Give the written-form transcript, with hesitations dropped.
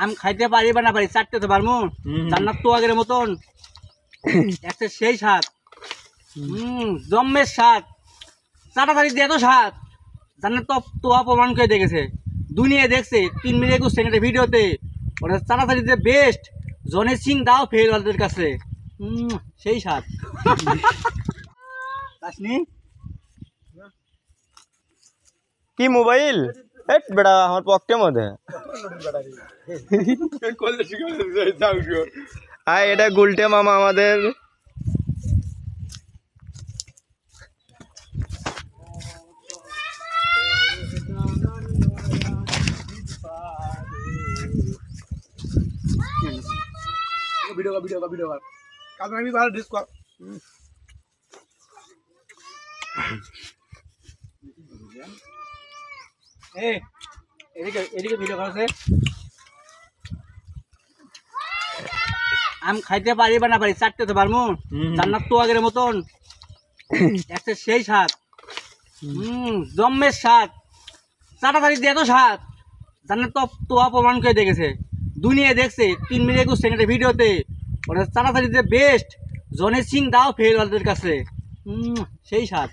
আম খাইতে পারি বা না পারি চাটতে তো পারবো। জান্নাত তো আগের মতন একটা সেই স্বাদ, জম্মের স্বাদ, চাটাচাটি দিয়ে এত স্বাদ। জান্নাত তো তোয়া প্রমাণ করে দেখেছে, দুনিয়া দেখছে 3 মিনিট 21 সেকেন্ডের ভিডিওতে। ওটা চাটাচাটিতে বেস্ট, জনি সিং দাও ফেল ওদের কাছে। সেই স্বাদ। আসনি কি মোবাইল হেট বেটা আমার পকেটের মধ্যে আয় এটা গুলটে মামা আমাদের ভিডিও কাজ আমি ভালো ডিস কর এদিকে ভিডিও করছে। আম খাইতে পারি বা না পারি চাটতে তো পারবো। জান্নাত তো আগের মতন একটা সেই স্বাদ, জম্মের স্বাদ, চাটাচাটি দিয়ে এত স্বাদ। জান্নাত তো তোয়া প্রমাণ করে দেখেছে, দুনিয়া দেখছে 3 মিনিট 21 সেকেন্ডের ভিডিওতে। ওটা চাটাচাটিতে বেস্ট, জনি সিং দাও ফেল ওদের কাছে। সেই স্বাদ।